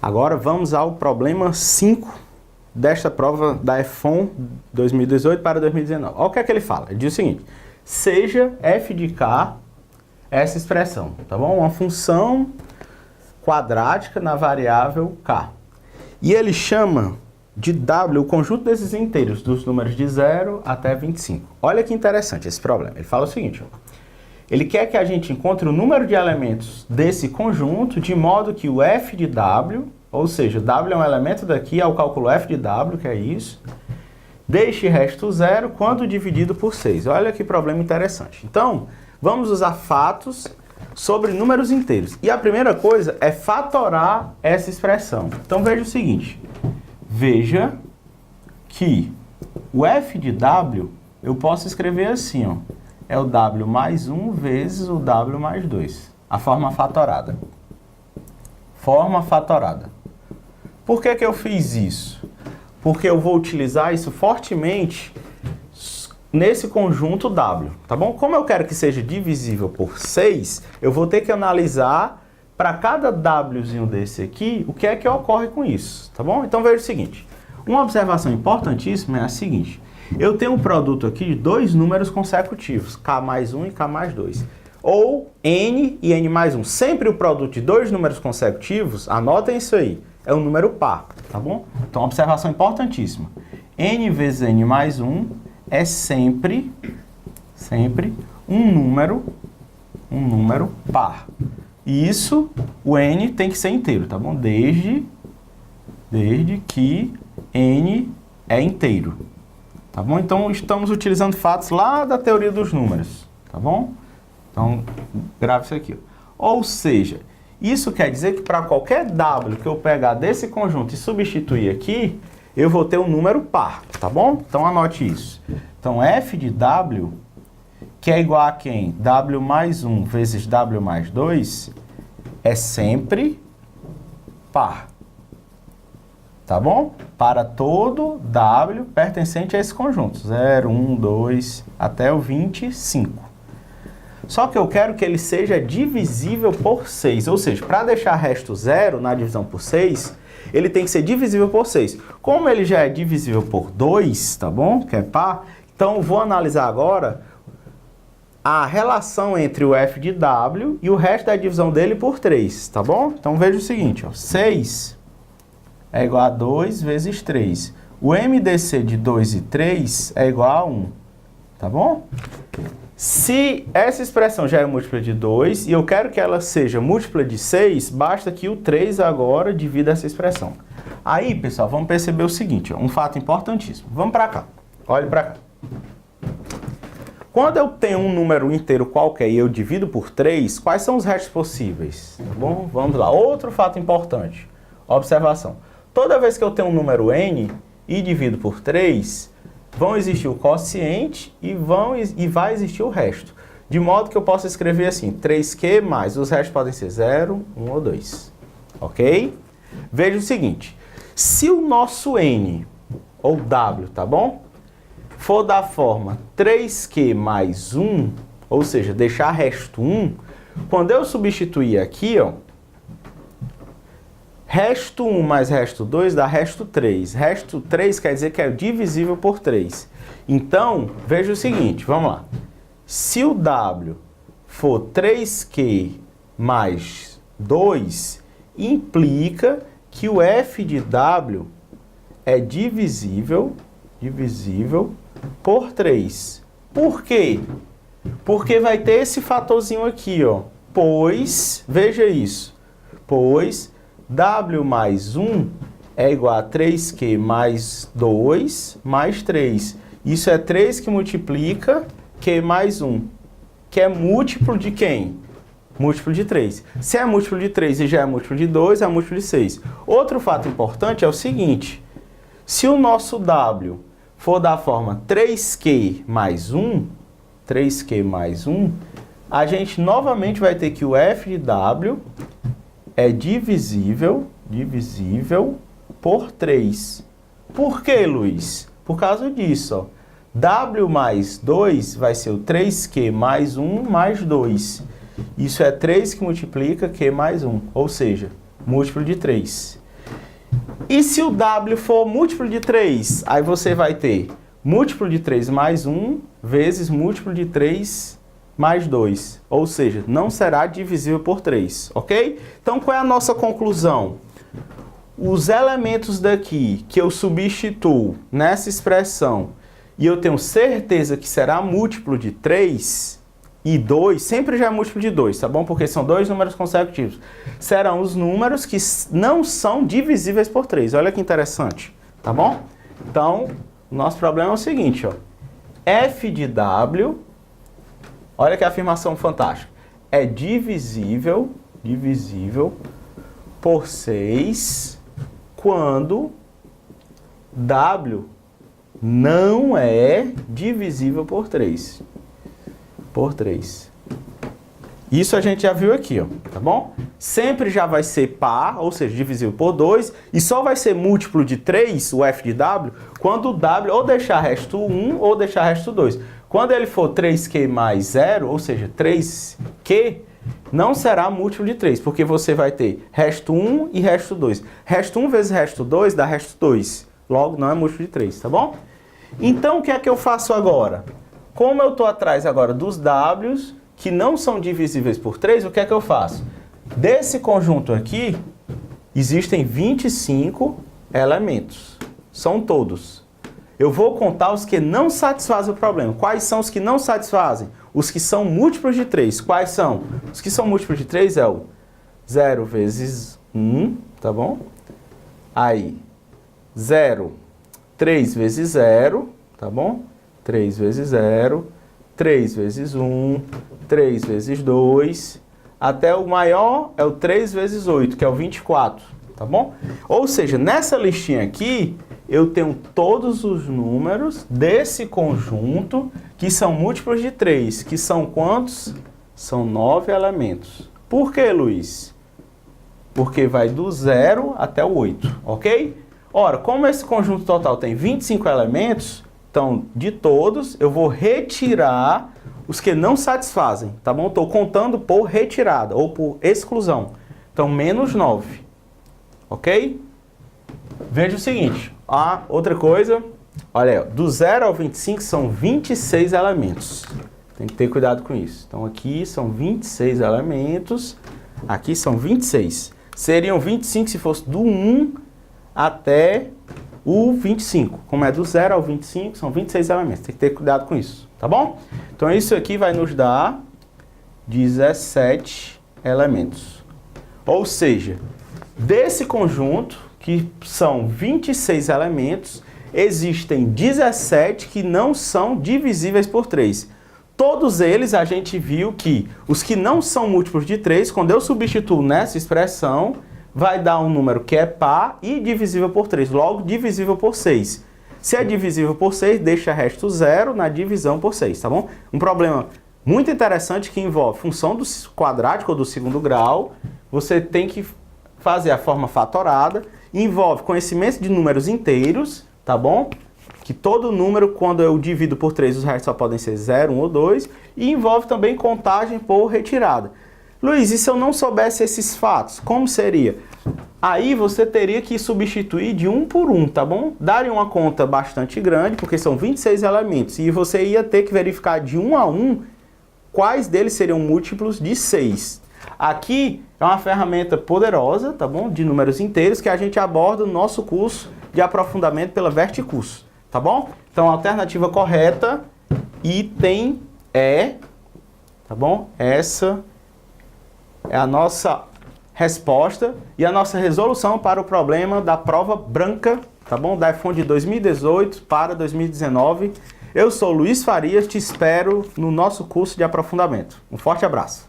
Agora vamos ao problema 5 desta prova da EFON 2018 para 2019. Olha o que é que ele fala. Ele diz o seguinte: seja f de k essa expressão, tá bom? Uma função quadrática na variável k. E ele chama de w o conjunto desses inteiros, dos números de 0 até 25. Olha que interessante esse problema. Ele fala o seguinte, ó. Ele quer que a gente encontre o número de elementos desse conjunto de modo que o f de w, ou seja, w é um elemento daqui, é o cálculo f de w, que é isso, deixe resto zero quando dividido por 6. Olha que problema interessante. Então, vamos usar fatos sobre números inteiros. E a primeira coisa é fatorar essa expressão. Então, veja o seguinte. Veja que o f de w eu posso escrever assim, ó. É o w mais 1 vezes o w mais 2. A forma fatorada. Forma fatorada. Por que que eu fiz isso? Porque eu vou utilizar isso fortemente nesse conjunto w, tá bom? Como eu quero que seja divisível por 6, eu vou ter que analisar para cada wzinho desse aqui, o que é que ocorre com isso, tá bom? Então veja o seguinte. Uma observação importantíssima é a seguinte. Eu tenho um produto aqui de dois números consecutivos, k mais 1 e k mais 2. Ou n e n mais 1. Sempre o produto de dois números consecutivos, anotem isso aí, é um número par, tá bom? Então, uma observação importantíssima. N vezes n mais 1 é sempre um número par. E isso, o n tem que ser inteiro, tá bom? Desde que n é inteiro. Tá bom? Então, estamos utilizando fatos lá da teoria dos números, tá bom? Então, grave isso aqui. Ou seja, isso quer dizer que para qualquer w que eu pegar desse conjunto e substituir aqui, eu vou ter um número par, tá bom? Então, anote isso. Então, f de w, que é igual a quem? W mais 1 vezes w mais 2, é sempre par. Tá bom? Para todo w pertencente a esse conjunto. 0, 1, 2, até o 25. Só que eu quero que ele seja divisível por 6. Ou seja, para deixar resto 0 na divisão por 6, ele tem que ser divisível por 6. Como ele já é divisível por 2, tá bom? Que é par, então eu vou analisar agora a relação entre o f de w e o resto da divisão dele por 3, tá bom? Então veja o seguinte, ó, 6... é igual a 2 vezes 3. O MDC de 2 e 3 é igual a 1. Tá bom? Se essa expressão já é múltipla de 2 e eu quero que ela seja múltipla de 6, basta que o 3 agora divida essa expressão. Aí, pessoal, vamos perceber o seguinte, ó, um fato importantíssimo. Vamos para cá. Olhe para cá. Quando eu tenho um número inteiro qualquer e eu divido por 3, quais são os restos possíveis? Tá bom? Vamos lá. Outro fato importante. Observação. Toda vez que eu tenho um número n e divido por 3, vão existir o quociente e vai existir o resto. De modo que eu posso escrever assim, 3q mais, os restos podem ser 0, 1 ou 2. Ok? Veja o seguinte, se o nosso n, ou w, tá bom? For da forma 3q mais 1, ou seja, deixar resto 1, quando eu substituir aqui, ó, resto 1 mais resto 2 dá resto 3. Resto 3 quer dizer que é divisível por 3. Então, veja o seguinte, vamos lá. Se o w for 3q mais 2, implica que o f de w é divisível por 3. Por quê? Porque vai ter esse fatorzinho aqui, ó. Pois, veja isso, pois w mais 1 é igual a 3q mais 2 mais 3. Isso é 3 que multiplica q mais 1, que é múltiplo de quem? Múltiplo de 3. Se é múltiplo de 3 e já é múltiplo de 2, é múltiplo de 6. Outro fato importante é o seguinte, se o nosso w for da forma 3q mais 1, a gente novamente vai ter que o f de w é divisível por 3. Por que, Luiz? Por causa disso, ó. W mais 2 vai ser o 3Q mais 1 mais 2. Isso é 3 que multiplica Q mais 1, ou seja, múltiplo de 3. E se o W for múltiplo de 3, aí você vai ter múltiplo de 3 mais 1 vezes múltiplo de 3 mais 2. Ou seja, não será divisível por 3, ok? Então, qual é a nossa conclusão? Os elementos daqui que eu substituo nessa expressão e eu tenho certeza que será múltiplo de 3 e 2, sempre já é múltiplo de 2, tá bom? Porque são dois números consecutivos. Serão os números que não são divisíveis por 3. Olha que interessante, tá bom? Então, o nosso problema é o seguinte, ó. F de W, olha que afirmação fantástica, é divisível por 6 quando W não é divisível por 3. Isso a gente já viu aqui, ó, tá bom? Sempre já vai ser par, ou seja, divisível por 2, e só vai ser múltiplo de 3, o F de W, quando o W ou deixar resto 1 ou deixar resto 2. Quando ele for 3Q mais 0, ou seja, 3Q, não será múltiplo de 3, porque você vai ter resto 1 e resto 2. Resto 1 vezes resto 2 dá resto 2. Logo, não é múltiplo de 3, tá bom? Então, o que é que eu faço agora? Como eu estou atrás agora dos Ws, que não são divisíveis por 3, o que é que eu faço? Desse conjunto aqui, existem 25 elementos. São todos. Eu vou contar os que não satisfazem o problema. Quais são os que não satisfazem? Os que são múltiplos de 3. Quais são? Os que são múltiplos de 3 é o 0 vezes 1, tá bom? Aí, 0, 3 vezes 0, tá bom? 3 vezes 0, 3 vezes 1, 3 vezes 2, até o maior é o 3 vezes 8, que é o 24, tá bom? Ou seja, nessa listinha aqui, eu tenho todos os números desse conjunto que são múltiplos de 3, que são quantos? São 9 elementos. Por que, Luiz? Porque vai do 0 até o 8, ok? Ora, como esse conjunto total tem 25 elementos, então, de todos, eu vou retirar os que não satisfazem, tá bom? Estou contando por retirada ou por exclusão. Então, menos 9, ok? Veja o seguinte, outra coisa, olha aí, ó, do 0 ao 25 são 26 elementos. Tem que ter cuidado com isso. Então, aqui são 26 elementos, aqui são 26. Seriam 25 se fosse do 1 até o 25. Como é do 0 ao 25, são 26 elementos. Tem que ter cuidado com isso, tá bom? Então, isso aqui vai nos dar 17 elementos. Ou seja, desse conjunto, que são 26 elementos, existem 17 que não são divisíveis por 3. Todos eles a gente viu que os que não são múltiplos de 3, quando eu substituo nessa expressão, vai dar um número que é par e divisível por 3, logo divisível por 6. Se é divisível por 6, deixa resto 0 na divisão por 6, tá bom? Um problema muito interessante que envolve função do quadrático ou do segundo grau, você tem que fazer a forma fatorada, envolve conhecimento de números inteiros, tá bom? Que todo número, quando eu divido por 3, os restos só podem ser 0, 1 ou 2, e envolve também contagem por retirada. Luiz, e se eu não soubesse esses fatos, como seria? Aí você teria que substituir de um por um, tá bom? Daria uma conta bastante grande, porque são 26 elementos, e você ia ter que verificar de um a um quais deles seriam múltiplos de 6. Aqui é uma ferramenta poderosa, tá bom? De números inteiros, que a gente aborda no nosso curso de aprofundamento pela Verticurso, tá bom? Então a alternativa correta, item E, tá bom? Essa é a nossa resposta e a nossa resolução para o problema da prova branca, tá bom? Da EFON de 2018 para 2019. Eu sou Luiz Farias, te espero no nosso curso de aprofundamento. Um forte abraço.